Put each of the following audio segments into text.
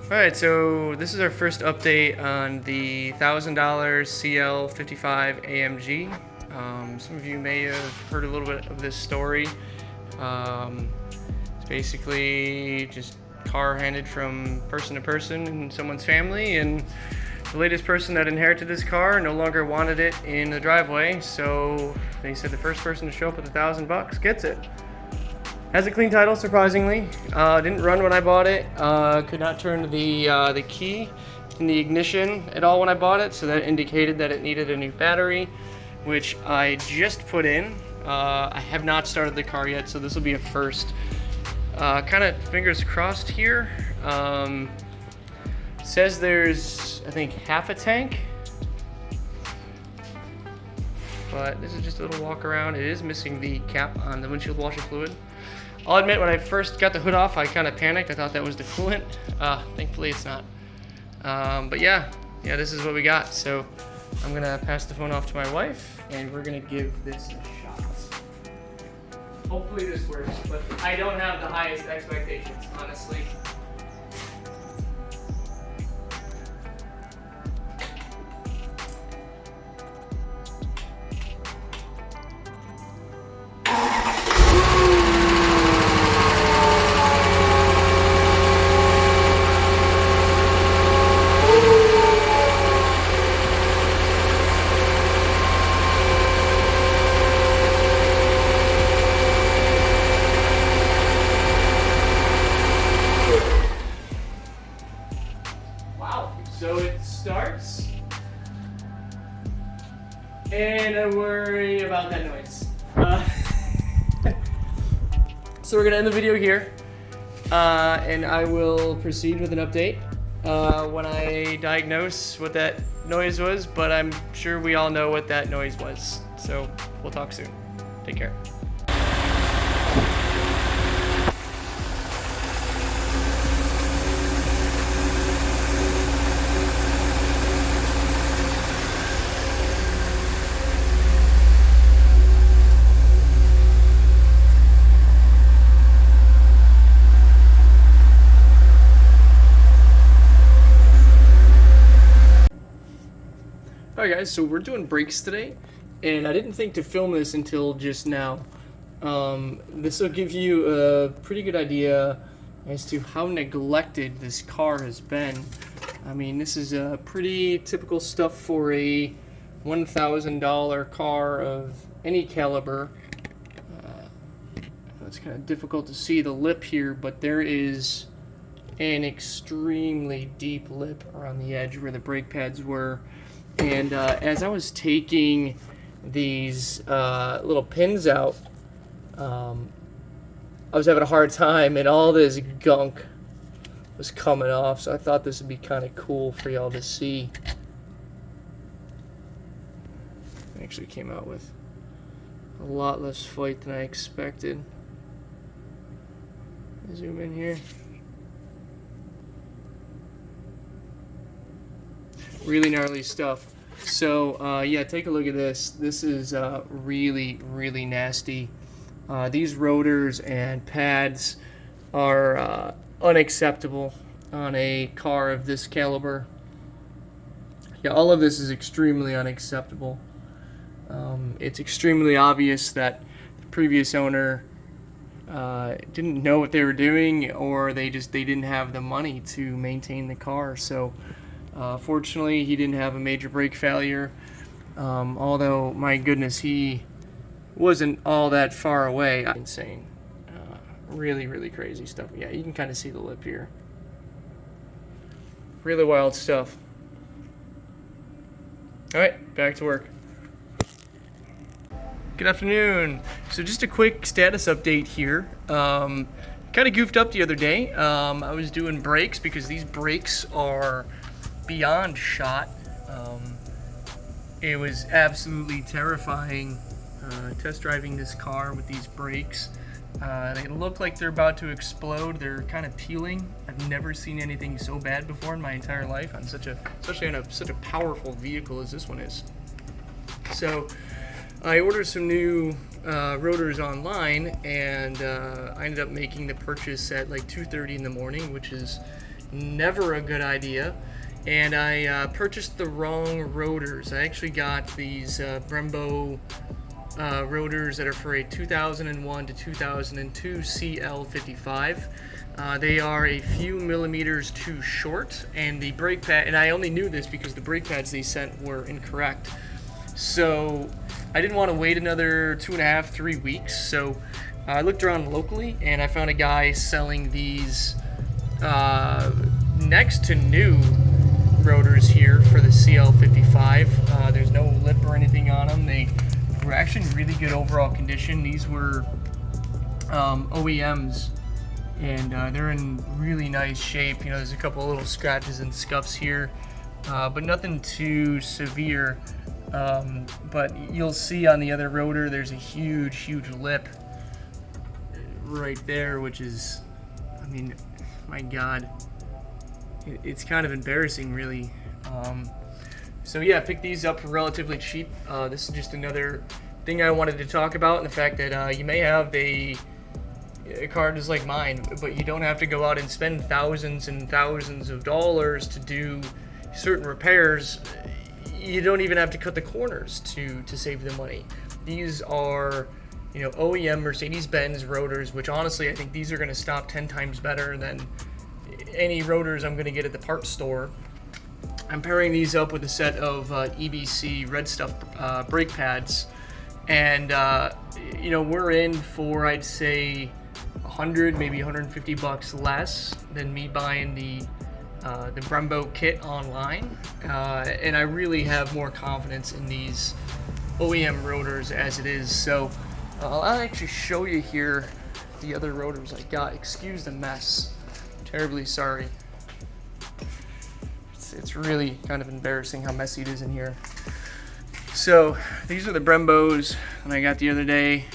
Alright, so this is our first update on the $1,000 CL55 AMG. Some of you may have heard a little bit of this story. It's basically just car handed from person to person in someone's family, and the latest person that inherited this car no longer wanted it in the driveway, so they said the first person to show up with $1,000 gets it. Has a clean title, surprisingly. Didn't run when I bought it. Could not turn the key in the ignition at all when I bought it, so that indicated that it needed a new battery, which I just put in. I have not started the car yet, so this will be a first. Kind of fingers crossed here. Says there's, I think, half a tank, but this is just a little walk around. It is missing the cap on the windshield washer fluid. I'll admit, when I first got the hood off, I kind of panicked. I thought that was the coolant. Thankfully, it's not. But yeah, this is what we got. So I'm gonna pass the phone off to my wife, and we're gonna give this a shot. Hopefully this works, but I don't have the highest expectations, honestly. So it starts, and I worry about that noise. So we're gonna end the video here, and I will proceed with an update when I diagnose what that noise was, but I'm sure we all know what that noise was. So we'll talk soon. Take care. Alright guys, so we're doing brakes today, and I didn't think to film this until just now. This will give you a pretty good idea as to how neglected this car has been. I mean, this is pretty typical stuff for a $1,000 car of any caliber. It's kind of difficult to see the lip here, but there is an extremely deep lip around the edge where the brake pads were. And as I was taking these little pins out, I was having a hard time, and all this gunk was coming off, so I thought this would be kind of cool for y'all to see. I actually came out with a lot less fight than I expected. Zoom in here. Really gnarly stuff. So yeah, take a look at this. This is really, really nasty. These rotors and pads are unacceptable on a car of this caliber. Yeah, all of this is extremely unacceptable. It's extremely obvious that the previous owner didn't know what they were doing, or they didn't have the money to maintain the car. So fortunately, he didn't have a major brake failure, although, my goodness, he wasn't all that far away. Insane. Really, really crazy stuff. Yeah, you can kind of see the lip here. Really wild stuff. Alright, back to work. Good afternoon. So just a quick status update here. Kind of goofed up the other day. I was doing brakes because these brakes are beyond shot. It was absolutely terrifying test driving this car with these brakes. They look like they're about to explode. They're kind of peeling. I've never seen anything so bad before in my entire life, on especially on such a powerful vehicle as this one is. So I ordered some new rotors online, and I ended up making the purchase at like 2:30 in the morning, which is never a good idea. And I purchased the wrong rotors. I actually got these Brembo rotors that are for a 2001 to 2002 CL55. They are a few millimeters too short, and the brake pad, and I only knew this because the brake pads they sent were incorrect. So I didn't want to wait another 2.5, 3 weeks. So I looked around locally, and I found a guy selling these next to new rotors here for the CL55. There's no lip or anything on them. They were actually in really good overall condition. These were OEMs, and they're in really nice shape. You know, there's a couple of little scratches and scuffs here, but nothing too severe. But you'll see on the other rotor there's a huge lip right there, which is, I mean, my God, it's kind of embarrassing, really. So yeah, I picked these up for relatively cheap. This is just another thing I wanted to talk about, and the fact that you may have a car just like mine, but you don't have to go out and spend thousands and thousands of dollars to do certain repairs. You don't even have to cut the corners to save the money. These are, you know, OEM Mercedes-Benz rotors, which honestly I think these are going to stop 10 times better than any rotors I'm going to get at the parts store. I'm pairing these up with a set of EBC Red Stuff brake pads, and you know, we're in for, I'd say, 100, maybe 150 bucks less than me buying the Brembo kit online, and I really have more confidence in these OEM rotors as it is. So I'll actually show you here the other rotors I got. Excuse the mess. Terribly sorry. It's really kind of embarrassing how messy it is in here. So these are the Brembos that I got the other day.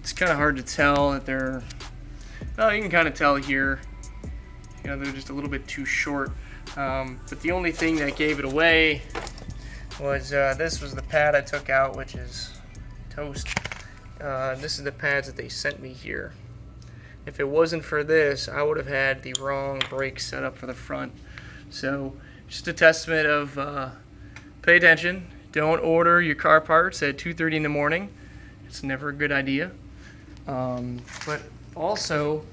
It's kind of hard to tell that they're, well, you can kind of tell here, you know, they're just a little bit too short. But the only thing that gave it away was this was the pad I took out, which is toast. This is the pads that they sent me here. If it wasn't for this, I would have had the wrong brake setup for the front. So just a testament of pay attention. Don't order your car parts at 2:30 in the morning. It's never a good idea. But also,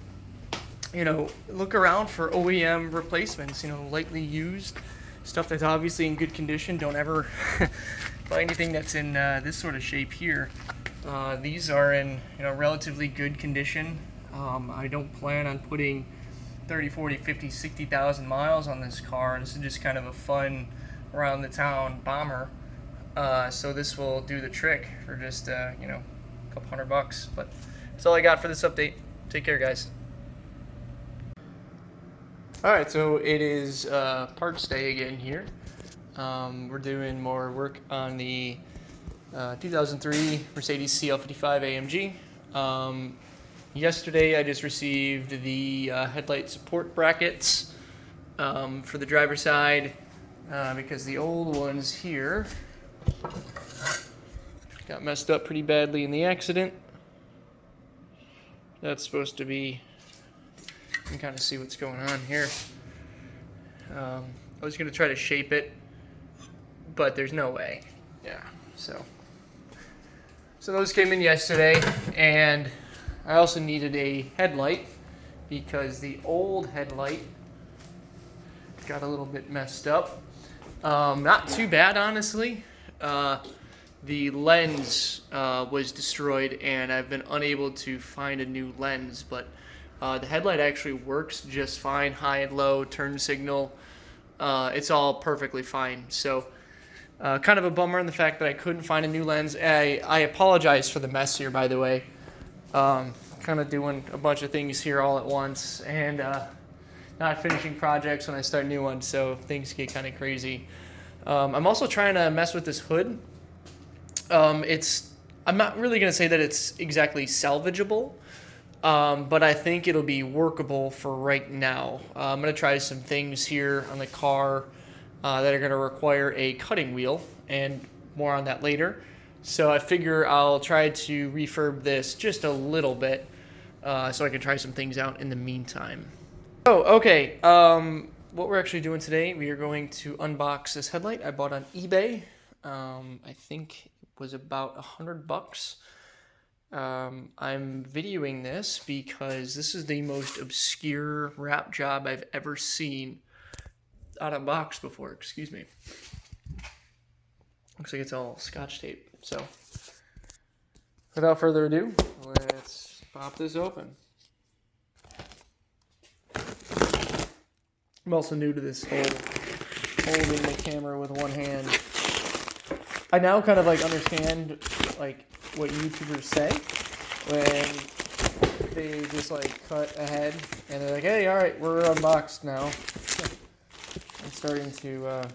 you know, look around for OEM replacements, you know, lightly used stuff that's obviously in good condition. Don't ever buy anything that's in this sort of shape here. These are in, you know, relatively good condition. I don't plan on putting 30, 40, 50, 60,000 miles on this car. This is just kind of a fun around the town bomber. So this will do the trick for just, you know, a couple $100. But that's all I got for this update. Take care, guys. Alright, so it is parts day again here. We're doing more work on the 2003 Mercedes CL55 AMG. Yesterday I just received the headlight support brackets for the driver's side because the old ones here got messed up pretty badly in the accident. That's supposed to be, you can kind of see what's going on here. I was going to try to shape it, but there's no way. Yeah, so those came in yesterday, and I also needed a headlight because the old headlight got a little bit messed up. Not too bad, honestly. The lens was destroyed, and I've been unable to find a new lens, but the headlight actually works just fine. High and low, turn signal, it's all perfectly fine. So kind of a bummer in the fact that I couldn't find a new lens. I apologize for the mess here, by the way. Kind of doing a bunch of things here all at once, and not finishing projects when I start new ones, so things get kind of crazy. I'm also trying to mess with this hood. I'm not really going to say that it's exactly salvageable, but I think it'll be workable for right now. I'm going to try some things here on the car that are going to require a cutting wheel, and more on that later. So I figure I'll try to refurb this just a little bit so I can try some things out in the meantime. Oh, okay. What we're actually doing today, we are going to unbox this headlight I bought on eBay. I think it was about $100. I'm videoing this because this is the most obscure wrap job I've ever seen out of box before. Excuse me. Looks like it's all scotch tape. So, without further ado, let's pop this open. I'm also new to this whole holding the camera with one hand. I now kind of like understand like what YouTubers say when they just like cut ahead and they're like, hey, all right, we're unboxed now. I'm starting to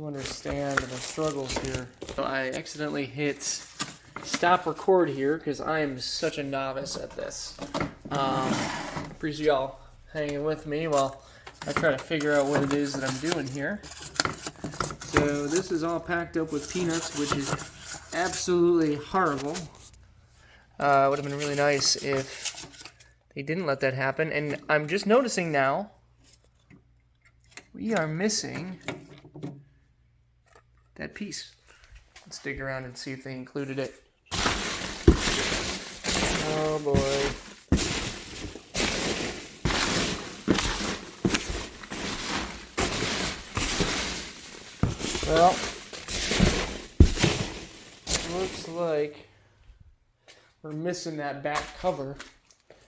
understand the struggles here. So I accidentally hit stop record here because I am such a novice at this. Appreciate y'all hanging with me while I try to figure out what it is that I'm doing here. So this is all packed up with peanuts, which is absolutely horrible. Would have been really nice if they didn't let that happen. And I'm just noticing now we are missing that piece. Let's dig around and see if they included it. Oh boy. Well, looks like we're missing that back cover,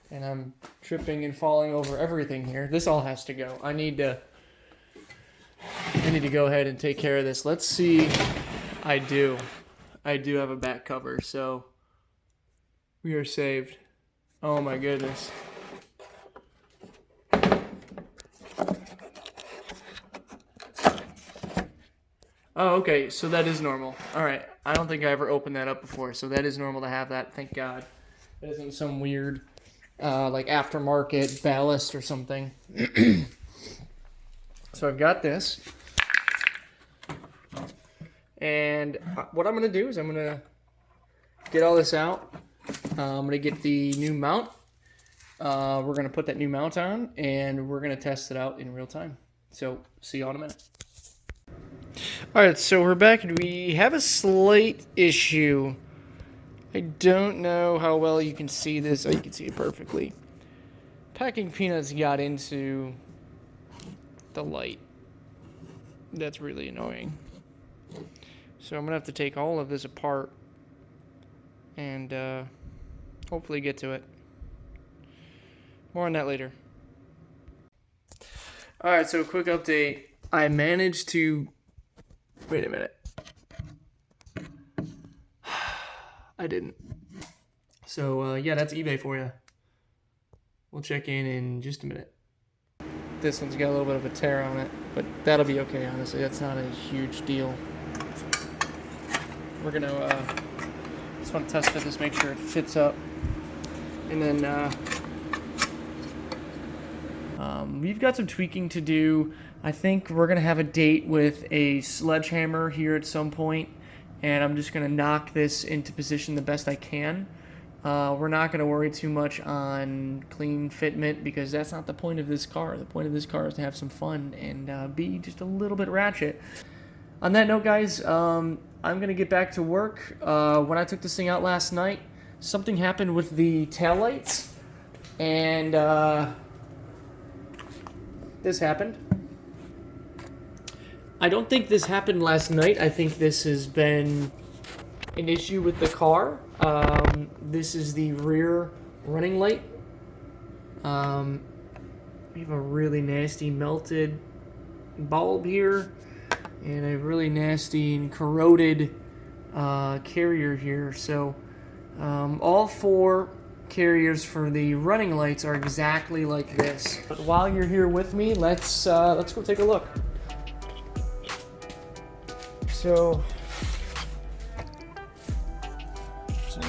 and I'm tripping and falling over everything here. This all has to go. I need to go ahead and take care of this. Let's see. I do have a back cover, so we are saved. Oh my goodness. Oh, okay, so that is normal. All right, I don't think I ever opened that up before, so that is normal to have that, thank God. It isn't some weird, like, aftermarket ballast or something. So I've got this. And what I'm going to do is I'm going to get all this out. I'm going to get the new mount. We're going to put that new mount on, and we're going to test it out in real time. So, see you all in a minute. Alright, so we're back and we have a slight issue. I don't know how well you can see this. Oh, you can see it perfectly. Packing peanuts got into the light. That's really annoying. So I'm going to have to take all of this apart and hopefully get to it. More on that later. Alright, so quick update. I managed to... Wait a minute. I didn't. So, yeah, that's eBay for you. We'll check in just a minute. This one's got a little bit of a tear on it, but that'll be okay, honestly. That's not a huge deal. We're going to just want to test fit this, make sure it fits up. And then we've got some tweaking to do. I think we're going to have a date with a sledgehammer here at some point, and I'm just going to knock this into position the best I can. We're not going to worry too much on clean fitment because that's not the point of this car. The point of this car is to have some fun and be just a little bit ratchet. On that note, guys, I'm going to get back to work. When I took this thing out last night, something happened with the taillights, and this happened. I don't think this happened last night. I think this has been an issue with the car. This is the rear running light. We have a really nasty melted bulb here and a really nasty and corroded carrier here. So all four carriers for the running lights are exactly like this. But while you're here with me, let's go take a look. So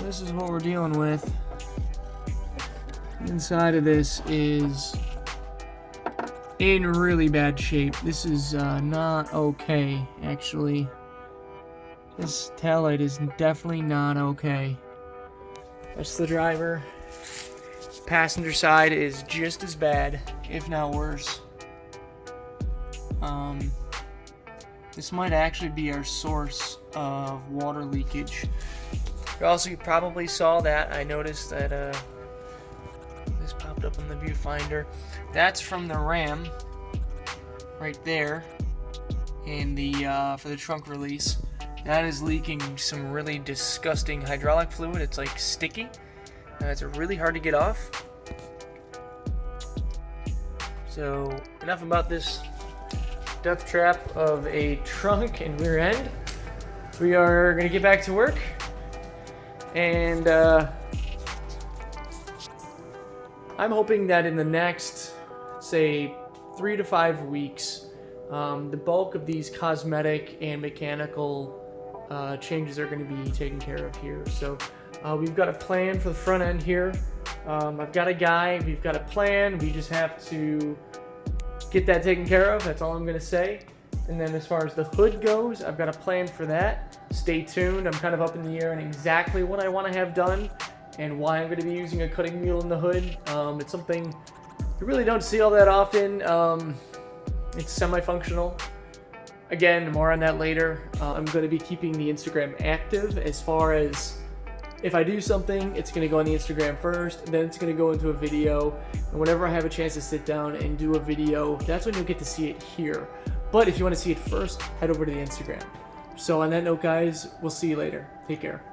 this is what we're dealing with. Inside of this is in really bad shape. This is not okay, actually. This taillight is definitely not okay. That's the driver. Passenger side is just as bad, if not worse. This might actually be our source of water leakage. You probably saw that. I noticed that this popped up on the viewfinder. That's from the ram right there in the for the trunk release. That is leaking some really disgusting hydraulic fluid. It's like sticky. It's really hard to get off. So enough about this death trap of a trunk and rear end. We are going to get back to work, and I'm hoping that in the next, say, 3 to 5 weeks, the bulk of these cosmetic and mechanical changes are going to be taken care of here. So we've got a plan for the front end here. I've got a guy, we've got a plan, we just have to get that taken care of. That's all I'm going to say. And then as far as the hood goes, I've got a plan for that. Stay tuned. I'm kind of up in the air on exactly what I want to have done and why I'm going to be using a cutting wheel in the hood. It's something you really don't see all that often. It's semi-functional. Again, more on that later. I'm going to be keeping the Instagram active. As far as if I do something, it's going to go on the Instagram first, then it's going to go into a video. And whenever I have a chance to sit down and do a video, that's when you'll get to see it here. But if you want to see it first, head over to the Instagram. So on that note, guys, we'll see you later. Take care.